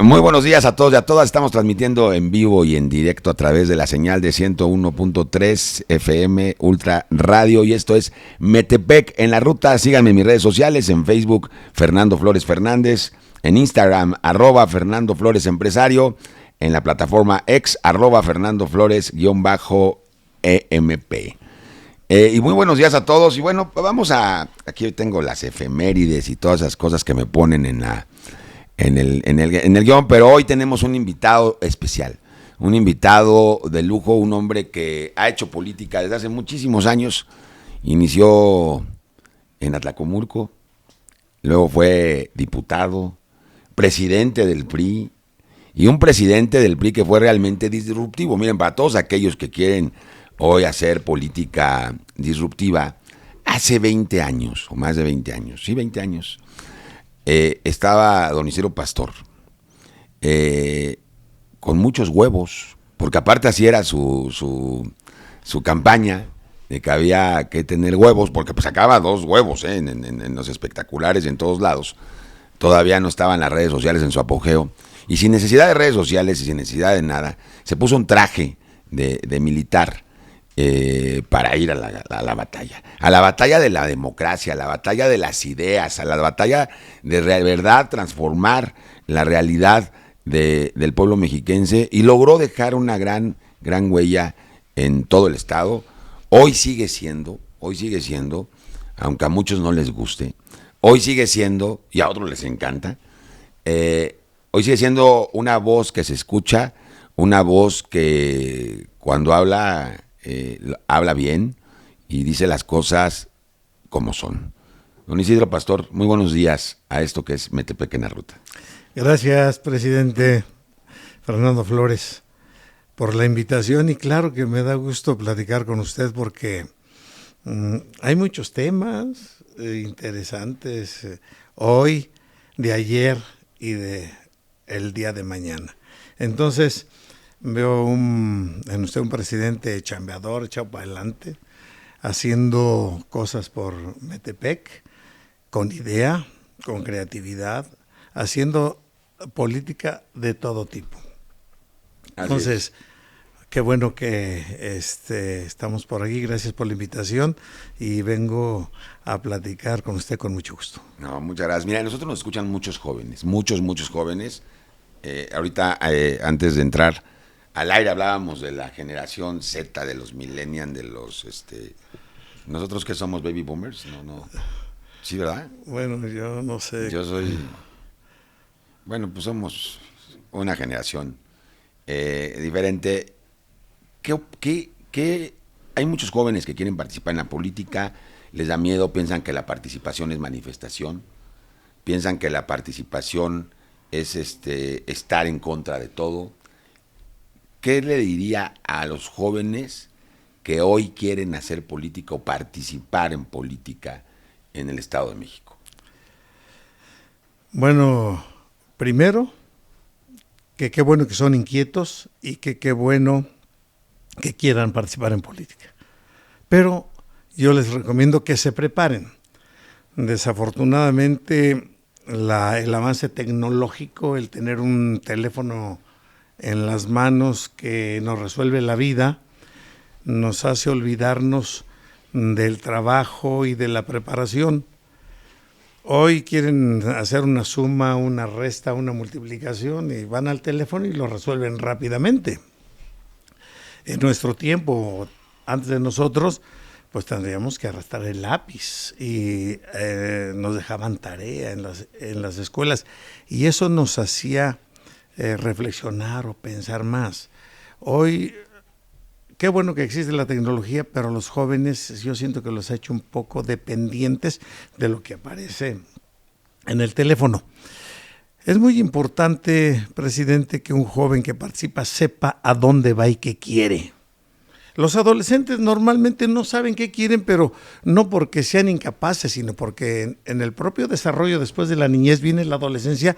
Muy buenos días a todos y a todas. Estamos transmitiendo en vivo y en directo a través de la señal de 101.3 FM Ultra Radio. Y esto es Metepec en la Ruta. Síganme en mis redes sociales, en Facebook, Fernando Flores Fernández, en Instagram, @Fernando Flores Empresario, en la plataforma X, @Fernando Flores_EMP. Y muy buenos días a todos. Y bueno, vamos a... Aquí tengo las efemérides y todas esas cosas que me ponen en el guión, pero hoy tenemos un invitado especial, un invitado de lujo, un hombre que ha hecho política desde hace muchísimos años. Inició en Atlacomulco, luego fue diputado, presidente del PRI, y un presidente del PRI que fue realmente disruptivo. Miren, para todos aquellos que quieren hoy hacer política disruptiva, hace 20 años, o más de 20 años, sí, 20 años, estaba don Isidro Pastor, con muchos huevos, porque aparte así era su campaña, de que había que tener huevos, porque pues sacaba 2 huevos en los espectaculares en todos lados. Todavía no estaban las redes sociales en su apogeo, y sin necesidad de redes sociales y sin necesidad de nada, se puso un traje de militar, para ir a la batalla de la democracia, a la batalla de las ideas, a la batalla de verdad transformar la realidad del pueblo mexiquense, y logró dejar una gran huella en todo el estado. Hoy sigue siendo, aunque a muchos no les guste, hoy sigue siendo, y a otros les encanta, hoy sigue siendo una voz que se escucha, una voz que cuando habla bien y dice las cosas como son. Don Isidro Pastor, muy buenos días a esto que es Metepec en la Ruta. Gracias, presidente Fernando Flores, por la invitación, y claro que me da gusto platicar con usted porque hay muchos temas interesantes hoy, de ayer y de el día de mañana. Entonces, veo en usted un presidente chambeador, echado para adelante, haciendo cosas por Metepec, con idea, con creatividad, haciendo política de todo tipo. Entonces, qué bueno que estamos por aquí. Gracias por la invitación y vengo a platicar con usted con mucho gusto. No, muchas gracias. Mira, nosotros nos escuchan muchos jóvenes, muchos jóvenes. Ahorita, antes de entrar al aire, hablábamos de la generación Z, de los millennials, de los... ¿Nosotros qué somos, baby boomers? No. ¿Sí, verdad? Bueno, yo no sé. Yo soy... Bueno, pues somos una generación diferente. ¿Qué? Hay muchos jóvenes que quieren participar en la política, les da miedo, piensan que la participación es manifestación, piensan que la participación es estar en contra de todo. ¿Qué le diría a los jóvenes que hoy quieren hacer política o participar en política en el Estado de México? Bueno, primero, que qué bueno que son inquietos y que qué bueno que quieran participar en política. Pero yo les recomiendo que se preparen. Desafortunadamente, el avance tecnológico, el tener un teléfono en las manos que nos resuelve la vida, nos hace olvidarnos del trabajo y de la preparación. Hoy quieren hacer una suma, una resta, una multiplicación y van al teléfono y lo resuelven rápidamente. En nuestro tiempo, antes de nosotros, pues tendríamos que arrastrar el lápiz y nos dejaban tarea en las escuelas, y eso nos hacía reflexionar o pensar más. Hoy, qué bueno que existe la tecnología, pero los jóvenes yo siento que los ha hecho un poco dependientes de lo que aparece en el teléfono. Es muy importante, presidente, que un joven que participa sepa a dónde va y qué quiere. Los adolescentes normalmente no saben qué quieren, pero no porque sean incapaces, sino porque en el propio desarrollo después de la niñez viene la adolescencia,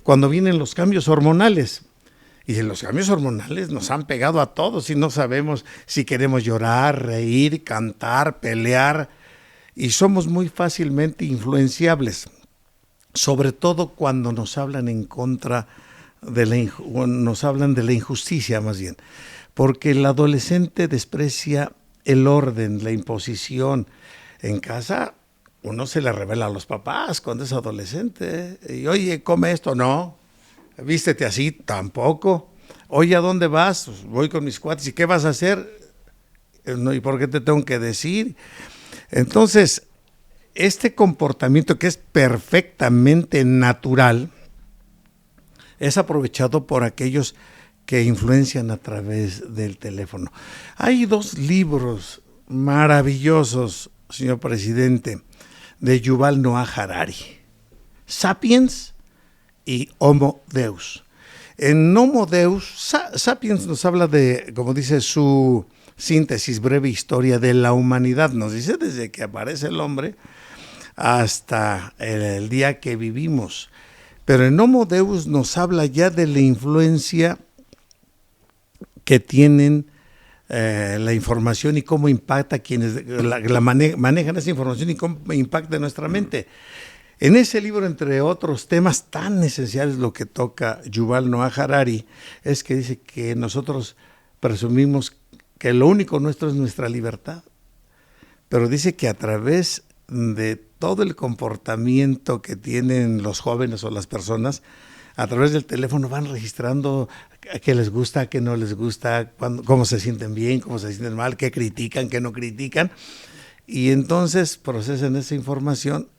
cuando vienen los cambios hormonales. Y los cambios hormonales nos han pegado a todos y no sabemos si queremos llorar, reír, cantar, pelear, y somos muy fácilmente influenciables, sobre todo cuando nos hablan en contra nos hablan de la injusticia más bien, porque el adolescente desprecia el orden, la imposición. En casa uno se le revela a los papás cuando es adolescente, y oye, come esto, no, vístete así, tampoco, oye, ¿a dónde vas? Pues voy con mis cuates, ¿y qué vas a hacer? No, ¿y por qué te tengo que decir? Entonces, este comportamiento que es perfectamente natural es aprovechado por aquellos que influencian a través del teléfono. Hay 2 libros maravillosos, señor presidente, de Yuval Noah Harari, Sapiens y Homo Deus. En Homo Deus, Sapiens nos habla de, como dice su síntesis, breve historia de la humanidad, nos dice desde que aparece el hombre hasta el día que vivimos. Pero en Homo Deus nos habla ya de la influencia que tienen la información y cómo impacta quienes manejan esa información y cómo impacta en nuestra mente. En ese libro, entre otros temas tan esenciales, lo que toca Yuval Noah Harari es que dice que nosotros presumimos que lo único nuestro es nuestra libertad, pero dice que a través de todo el comportamiento que tienen los jóvenes o las personas, a través del teléfono van registrando qué les gusta, qué no les gusta, cómo se sienten bien, cómo se sienten mal, qué critican, qué no critican, y entonces procesan esa información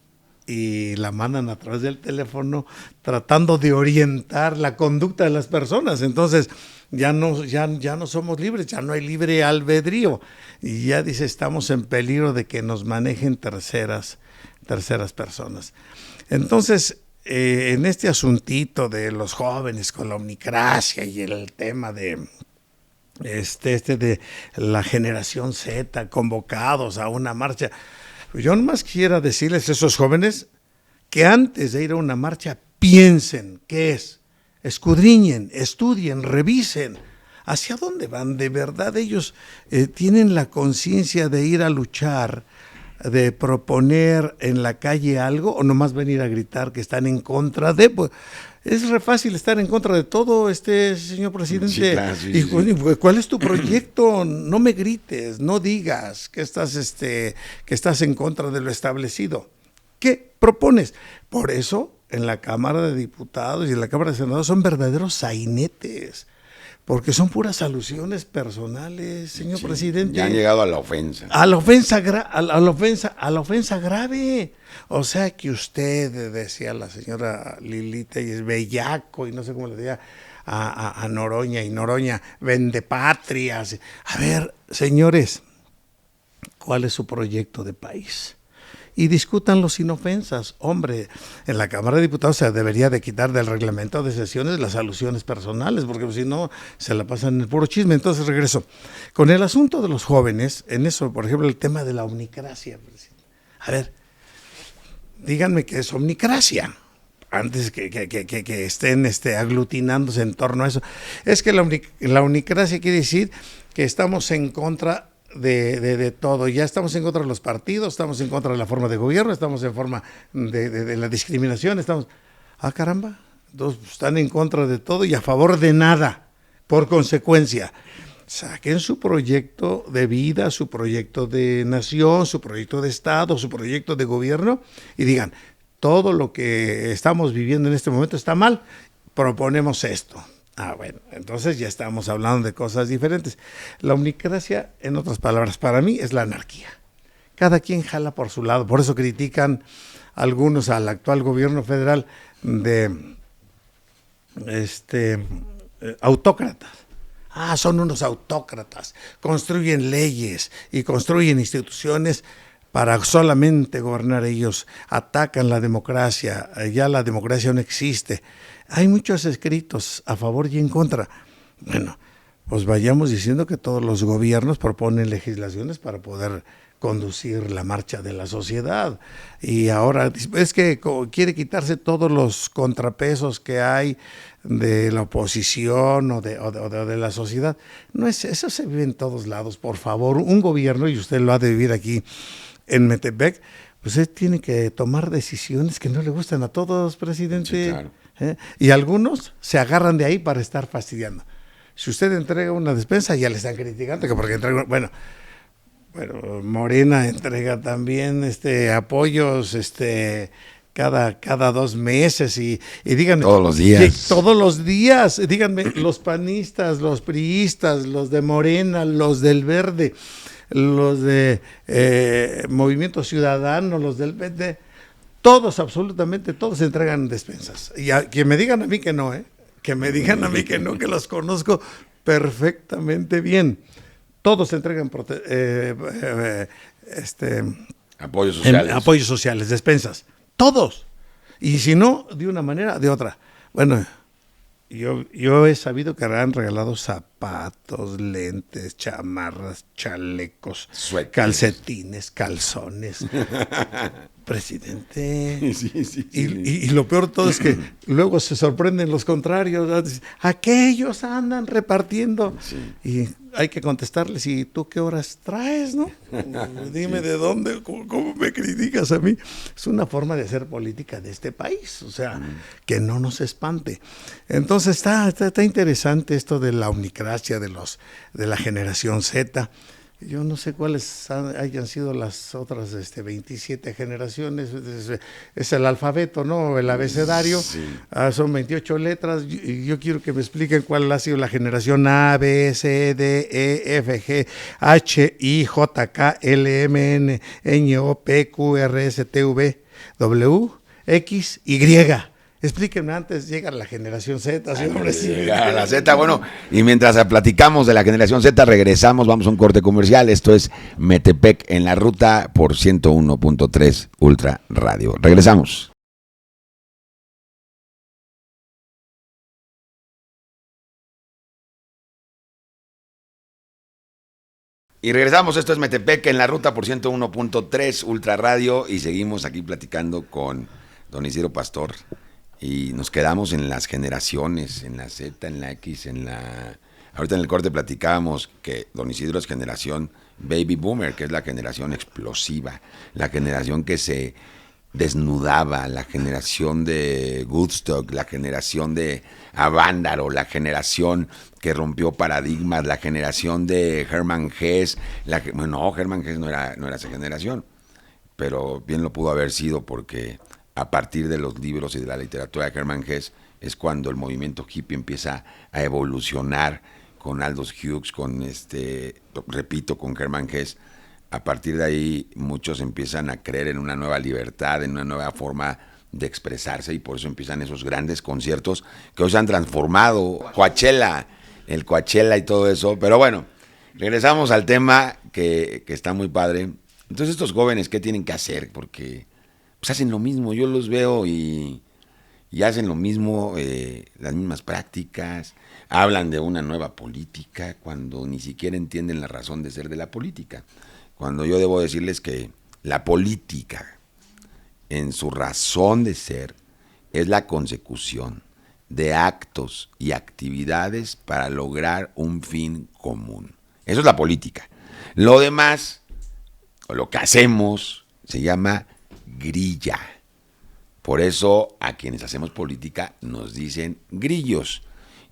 y la mandan a través del teléfono tratando de orientar la conducta de las personas. Entonces ya no somos libres, ya no hay libre albedrío, y ya dice, estamos en peligro de que nos manejen terceras personas. Entonces, en este asuntito de los jóvenes con la omnicracia y el tema de de la generación Z convocados a una marcha, yo nomás quisiera decirles a esos jóvenes que antes de ir a una marcha piensen qué es, escudriñen, estudien, revisen hacia dónde van. De verdad ellos tienen la conciencia de ir a luchar, de proponer en la calle algo, o nomás venir a gritar que están en contra de. Pues, es re fácil estar en contra de todo, señor presidente. Sí, claro, sí, sí. ¿Cuál es tu proyecto? No me grites, no digas que estás en contra de lo establecido. ¿Qué propones? Por eso, en la Cámara de Diputados y en la Cámara de Senadores son verdaderos sainetes, porque son puras alusiones personales, señor presidente. Ya han llegado a la ofensa. A la ofensa grave. O sea que usted, decía la señora Lilita, y es bellaco, y no sé cómo le decía a Noroña, y Noroña vende patrias. A ver, señores, ¿cuál es su proyecto de país? Y discútanlo sin ofensas. Hombre, en la Cámara de Diputados se debería de quitar del reglamento de sesiones las alusiones personales, porque si no, se la pasan en el puro chisme. Entonces regreso. Con el asunto de los jóvenes, en eso, por ejemplo, el tema de la omnicracia. A ver, díganme qué es omnicracia, antes que estén aglutinándose en torno a eso. Es que la omnicracia quiere decir que estamos en contra de todo. Ya estamos en contra de los partidos, estamos en contra de la forma de gobierno, estamos en forma de la discriminación, caramba, entonces están en contra de todo y a favor de nada. Por consecuencia, saquen su proyecto de vida, su proyecto de nación, su proyecto de Estado, su proyecto de gobierno, y digan, todo lo que estamos viviendo en este momento está mal, proponemos esto. Bueno, entonces ya estamos hablando de cosas diferentes. La omnicracia, en otras palabras, para mí es la anarquía. Cada quien jala por su lado. Por eso critican algunos al actual gobierno federal de autócratas. Son unos autócratas. Construyen leyes y construyen instituciones para solamente gobernar ellos. Atacan la democracia. Ya la democracia no existe. Hay muchos escritos a favor y en contra. Bueno, pues vayamos diciendo que todos los gobiernos proponen legislaciones para poder conducir la marcha de la sociedad. Y ahora es que quiere quitarse todos los contrapesos que hay de la oposición o de la sociedad. No es eso, se vive en todos lados. Por favor, un gobierno, y usted lo ha de vivir aquí en Metepec, usted tiene que tomar decisiones que no le gustan a todos, presidente. Sí, claro. Y algunos se agarran de ahí para estar fastidiando. Si usted entrega una despensa, ya le están criticando, que porque entrega, bueno, Morena entrega también apoyos cada 2 meses y díganme. Todos los días. Todos los días, díganme, los panistas, los priistas, los de Morena, los del Verde, los de Movimiento Ciudadano, los del PT, todos, absolutamente todos entregan despensas. Y que me digan a mí que no, que me digan a mí que no, que los conozco perfectamente bien. Todos entregan apoyos sociales. Apoyos sociales, despensas. Todos. Y si no, de una manera, de otra. Bueno, yo he sabido que han regalado zapatos, lentes, chamarras, chalecos, Suéteres, calcetines, calzones. Presidente. Sí. Y lo peor de todo es que luego se sorprenden los contrarios. Aquellos andan repartiendo. Sí. Y hay que contestarles, ¿y tú qué horas traes, no? Dime de dónde, ¿cómo me criticas a mí? Es una forma de hacer política de este país, o sea, que no nos espante. Entonces está interesante esto de la omnicracia de la generación Z. Yo no sé cuáles hayan sido las otras 27 generaciones, es el alfabeto, ¿no? El abecedario, sí. Son 28 letras, y yo quiero que me expliquen cuál ha sido la generación A, B, C, D, E, F, G, H, I, J, K, L, M, N, Ñ, O, P, Q, R, S, T, V, W, X, Y. Explíquenme, antes llega la generación Z, señor presidente. La Z, bueno, y mientras platicamos de la generación Z, regresamos, vamos a un corte comercial. Esto es Metepec en la ruta por 101.3 Ultra Radio. Regresamos. Y regresamos, esto es Metepec en la ruta por 101.3 Ultra Radio y seguimos aquí platicando con don Isidro Pastor. Y nos quedamos en las generaciones, en la Z, en la X, ahorita en el corte platicábamos que don Isidro es generación Baby Boomer, que es la generación explosiva, la generación que se desnudaba, la generación de Woodstock, la generación de Avándaro, la generación que rompió paradigmas, la generación de Hermann Hesse. No, Hermann Hesse no era esa generación, pero bien lo pudo haber sido porque a partir de los libros y de la literatura de Hermann Hesse es cuando el movimiento hippie empieza a evolucionar con Aldous Hughes, con con Hermann Hesse. A partir de ahí muchos empiezan a creer en una nueva libertad, en una nueva forma de expresarse y por eso empiezan esos grandes conciertos que hoy se han transformado, el Coachella y todo eso. Pero bueno, regresamos al tema que está muy padre. Entonces estos jóvenes, ¿qué tienen que hacer? Porque pues hacen lo mismo, yo los veo y hacen lo mismo, las mismas prácticas, hablan de una nueva política cuando ni siquiera entienden la razón de ser de la política. Cuando yo debo decirles que la política, en su razón de ser, es la consecución de actos y actividades para lograr un fin común. Eso es la política. Lo demás, o lo que hacemos, se llama grilla. Por eso a quienes hacemos política nos dicen grillos.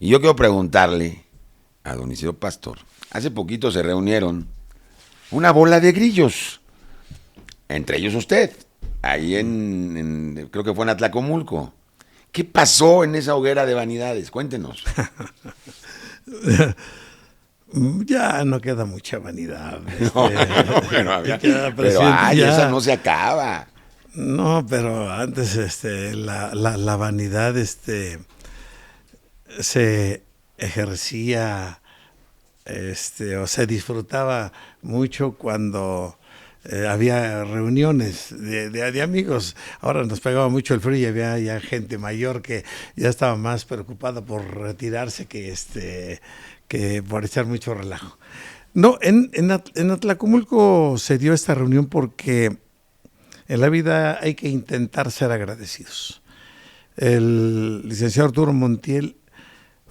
Y yo quiero preguntarle a don Isidro Pastor, hace poquito se reunieron una bola de grillos, entre ellos usted, ahí creo que fue en Atlacomulco. ¿Qué pasó en esa hoguera de vanidades? Cuéntenos. Ya no queda mucha vanidad. Pero esa no se acaba. No, pero antes la vanidad se ejercía o se disfrutaba mucho cuando había reuniones de amigos. Ahora nos pegaba mucho el frío y había ya gente mayor que ya estaba más preocupada por retirarse que por echar mucho relajo. No, en Atlacomulco se dio esta reunión porque en la vida hay que intentar ser agradecidos. El licenciado Arturo Montiel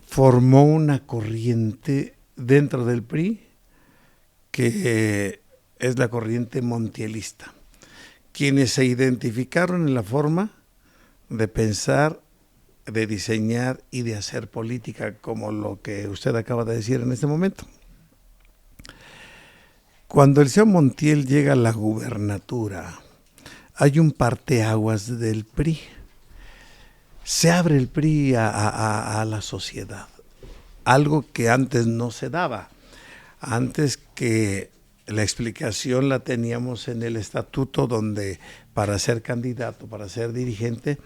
formó una corriente dentro del PRI que es la corriente montielista, quienes se identificaron en la forma de pensar, de diseñar y de hacer política, como lo que usted acaba de decir en este momento. Cuando Eliseo Montiel llega a la gubernatura, hay un parteaguas del PRI. Se abre el PRI a la sociedad, algo que antes no se daba. Antes, que la explicación la teníamos en el estatuto, donde para ser candidato, para ser dirigente,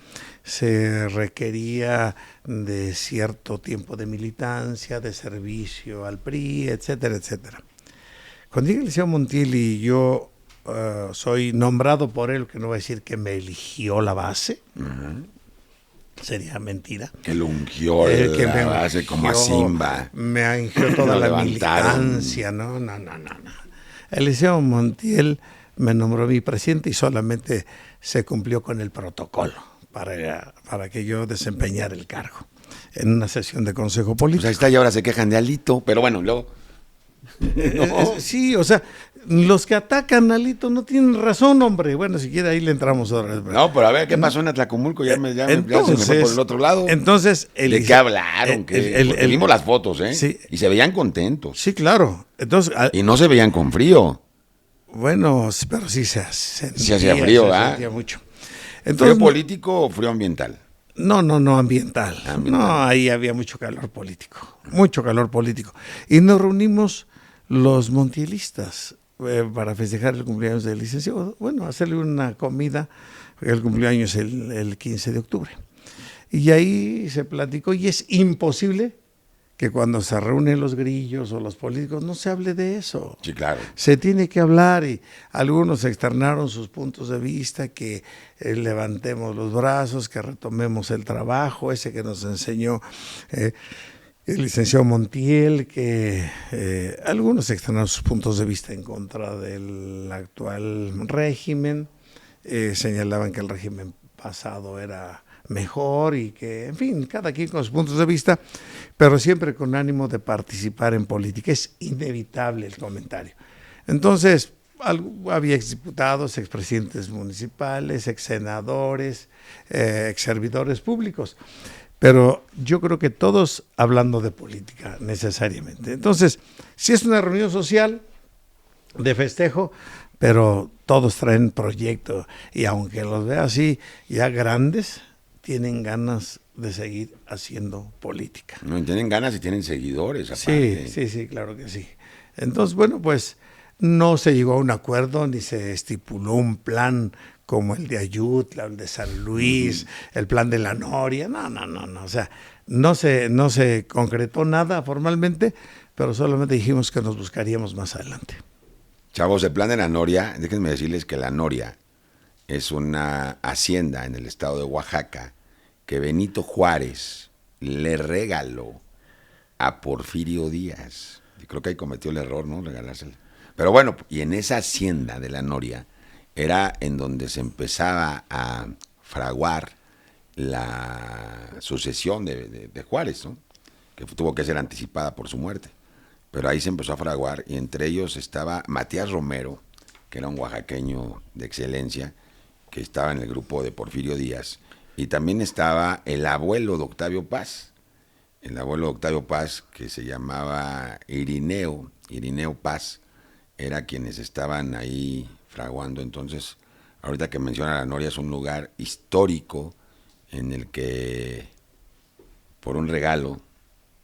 se requería de cierto tiempo de militancia, de servicio al PRI, etcétera, etcétera. Cuando llega Eliseo Montiel y yo soy nombrado por él, que no voy a decir que me eligió la base, sería mentira. Que lo ungió la base como a Simba. Me ungió toda la militancia, no. Eliseo Montiel me nombró mi presidente y solamente se cumplió con el protocolo para que yo desempeñara el cargo en una sesión de consejo político. Pues ahí está, y ahora se quejan de Alito, pero bueno, luego... No. Sí, o sea, los que atacan a Alito no tienen razón, hombre. Bueno, si quiere ahí le entramos otra vez. No, pero a ver, ¿qué pasó en Atlacomulco? Ya se me fue por el otro lado. Entonces, ¿de qué hablaron? Vimos las fotos, ¿eh? Sí. Y se veían contentos. Sí, claro. Entonces, y no se veían con frío. Bueno, pero sí se sentía, sí hacía frío, ¿ah? Se sentía mucho. Entonces, ¿Frío político o frío ambiental? No, ambiental. No, ahí había mucho calor político. Y nos reunimos los montielistas para festejar el cumpleaños del licenciado. Bueno, hacerle una comida, el cumpleaños es el 15 de octubre. Y ahí se platicó, y es imposible que cuando se reúnen los grillos o los políticos no se hable de eso. Sí, claro. Se tiene que hablar, y algunos externaron sus puntos de vista, que levantemos los brazos, que retomemos el trabajo, ese que nos enseñó el licenciado Montiel, que algunos externaron sus puntos de vista en contra del actual régimen, señalaban que el régimen pasado era mejor y que, en fin, cada quien con sus puntos de vista, pero siempre con ánimo de participar en política. Es inevitable el comentario. Entonces, había exdiputados, expresidentes municipales, exsenadores, exservidores públicos, pero yo creo que todos hablando de política necesariamente. Entonces, si es una reunión social de festejo, pero todos traen proyecto, y aunque los vea así ya grandes, tienen ganas de seguir haciendo política. No, tienen ganas y tienen seguidores, aparte. Sí, claro que sí. Entonces, bueno, pues no se llegó a un acuerdo, ni se estipuló un plan como el de Ayutla, el de San Luis, el plan de la Noria. No. O sea, no se concretó nada formalmente, pero solamente dijimos que nos buscaríamos más adelante. Chavos, el plan de la Noria, déjenme decirles que la Noria es una hacienda en el estado de Oaxaca que Benito Juárez le regaló a Porfirio Díaz. Yo creo que ahí cometió el error, ¿no? Regalársela. Pero bueno, y en esa hacienda de la Noria era en donde se empezaba a fraguar la sucesión de Juárez, ¿no? Que tuvo que ser anticipada por su muerte. Pero ahí se empezó a fraguar, y entre ellos estaba Matías Romero, que era un oaxaqueño de excelencia, que estaba en el grupo de Porfirio Díaz, y también estaba el abuelo de Octavio Paz, que se llamaba Irineo Paz, era quienes estaban ahí fraguando. Entonces, ahorita que menciona la Noria, es un lugar histórico en el que, por un regalo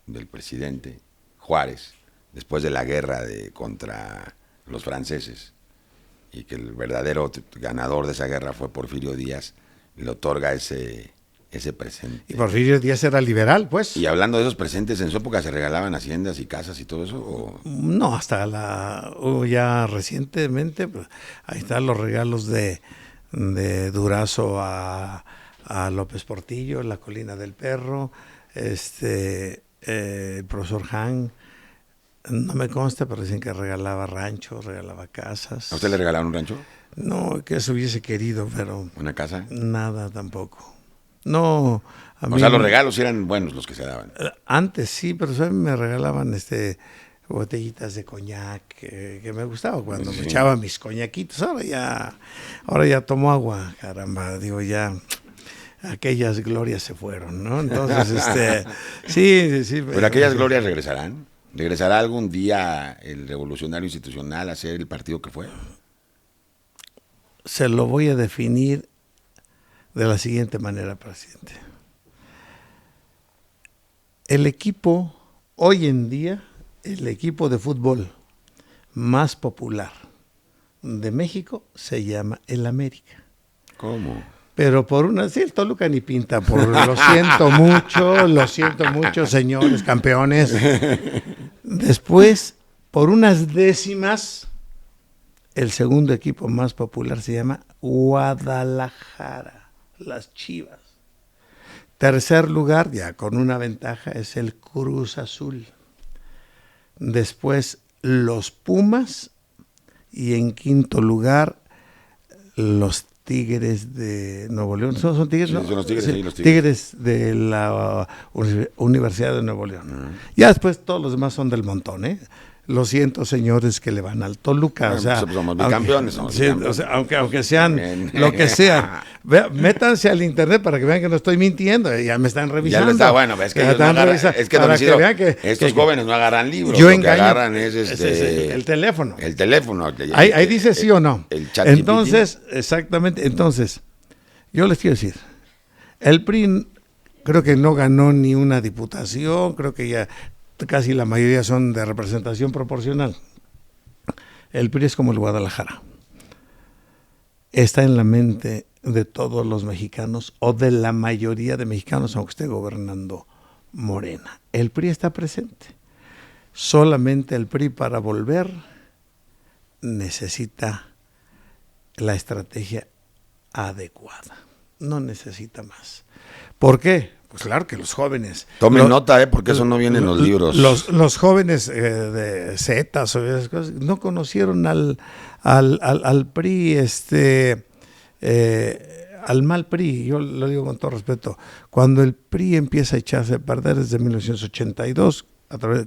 del presidente Juárez, después de la guerra contra los franceses, y que el verdadero ganador de esa guerra fue Porfirio Díaz, le otorga ese presente. Y Porfirio Díaz era liberal, pues. Y hablando de esos presentes, ¿en su época se regalaban haciendas y casas y todo eso? ¿O? No, hasta ya recientemente, pues, ahí están los regalos de Durazo a López Portillo, La Colina del Perro, el profesor Han. No me consta, pero dicen que regalaba ranchos, regalaba casas. ¿A usted le regalaron un rancho? No, que eso hubiese querido, pero... ¿Una casa? Nada tampoco. No, o sea, los regalos eran buenos los que se daban. Antes sí, pero ¿saben? Me regalaban botellitas de coñac, que me gustaba cuando me echaba mis coñaquitos. Ahora ya tomo agua, caramba, digo ya, aquellas glorias se fueron, ¿no? Entonces, sí. Pero aquellas glorias regresarán. ¿Regresará algún día el revolucionario institucional a ser el partido que fue? Se lo voy a definir de la siguiente manera, presidente. El equipo, hoy en día, el equipo de fútbol más popular de México se llama el América. ¿Cómo? Pero sí, el Toluca ni pinta, lo siento mucho, señores campeones. Después, por unas décimas, el segundo equipo más popular se llama Guadalajara, las Chivas. Tercer lugar, ya con una ventaja, es el Cruz Azul. Después, los Pumas. Y en quinto lugar, los Tigres de Nuevo León. ¿Son Tigres? Sí, ¿no? Son los Tigres, sí, los Tigres de la Universidad de Nuevo León. Ya después todos los demás son del montón, ¿eh? Lo siento, señores, que le van al Toluca. Bueno, pues somos bicampeones. Aunque sean lo que sean. Métanse al internet para que vean que no estoy mintiendo. Ya me están revisando. Ya lo está, bueno, es que, estos jóvenes no agarran libros. Lo que agarran es el teléfono. El teléfono. Ahí dice sí o no. El chat. Entonces, exactamente. Entonces, yo les quiero decir, el PRI creo que no ganó ni una diputación, creo que ya casi la mayoría son de representación proporcional. El PRI es como el Guadalajara. Está en la mente de todos los mexicanos o de la mayoría de mexicanos, aunque esté gobernando Morena. El PRI está presente. Solamente el PRI, para volver, necesita la estrategia adecuada. No necesita más. ¿Por qué? Pues claro que los jóvenes... Tomen nota, porque eso no viene en los libros. Los jóvenes de Zetas o esas cosas no conocieron al PRI, al mal PRI. Yo lo digo con todo respeto. Cuando el PRI empieza a echarse a perder desde 1982,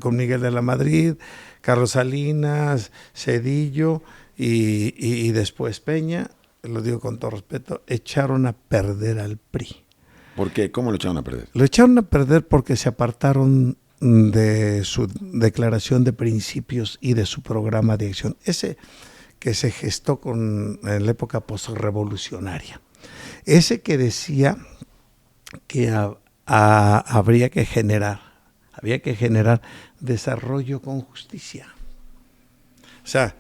con Miguel de la Madrid, Carlos Salinas, Zedillo y después Peña, lo digo con todo respeto, echaron a perder al PRI. ¿Por qué? ¿Cómo lo echaron a perder? Lo echaron a perder porque se apartaron de su declaración de principios y de su programa de acción. Ese que se gestó en la época postrevolucionaria. Ese que decía que había que generar desarrollo con justicia. O sea,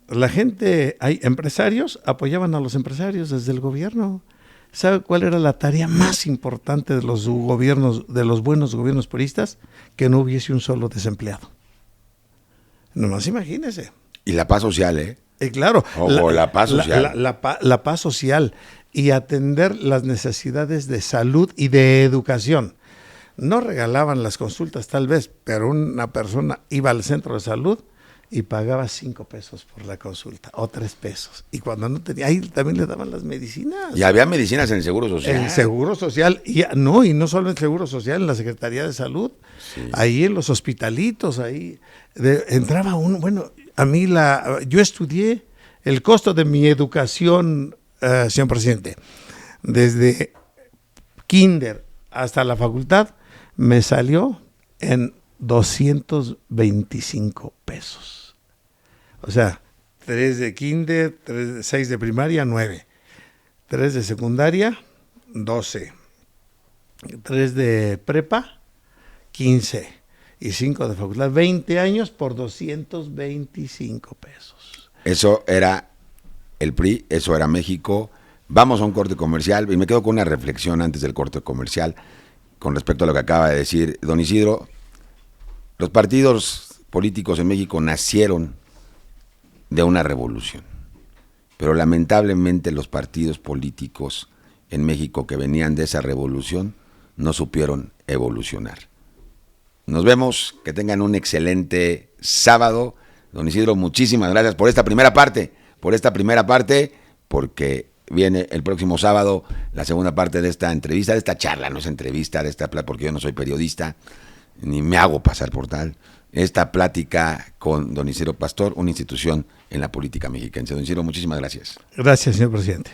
la gente, hay empresarios, apoyaban a los empresarios desde el gobierno. ¿Sabe cuál era la tarea más importante de los gobiernos, de los buenos gobiernos puristas? Que no hubiese un solo desempleado. Nomás imagínese. Y la paz social, ¿eh? Claro. Ojo, la paz social. La paz social y atender las necesidades de salud y de educación. No regalaban las consultas tal vez, pero una persona iba al centro de salud y pagaba 5 pesos por la consulta, o 3 pesos. Y cuando no tenía, ahí también le daban las medicinas. Y había medicinas en el Seguro Social. En el Seguro Social, y no solo en el Seguro Social, en la Secretaría de Salud, sí. Ahí en los hospitalitos, ahí entraba uno, bueno, yo estudié el costo de mi educación, señor presidente, desde kinder hasta la facultad, me salió en 225 pesos. O sea, 3 de kinder, 6 de primaria, 9. 3 de secundaria, 12. 3 de prepa, 15. Y 5 de facultad, 20 años por 225 pesos. Eso era el PRI, eso era México. Vamos a un corte comercial y me quedo con una reflexión antes del corte comercial con respecto a lo que acaba de decir don Isidro. Los partidos políticos en México nacieron de una revolución, pero lamentablemente los partidos políticos en México que venían de esa revolución no supieron evolucionar. Nos vemos, que tengan un excelente sábado. Don Isidro, muchísimas gracias por esta primera parte, porque viene el próximo sábado la segunda parte de esta entrevista, de esta charla, no es entrevista, porque yo no soy periodista, ni me hago pasar por tal. esta plática con don Isidro Pastor, una institución en la política mexicana. Don Isidro, muchísimas gracias. Gracias, señor presidente.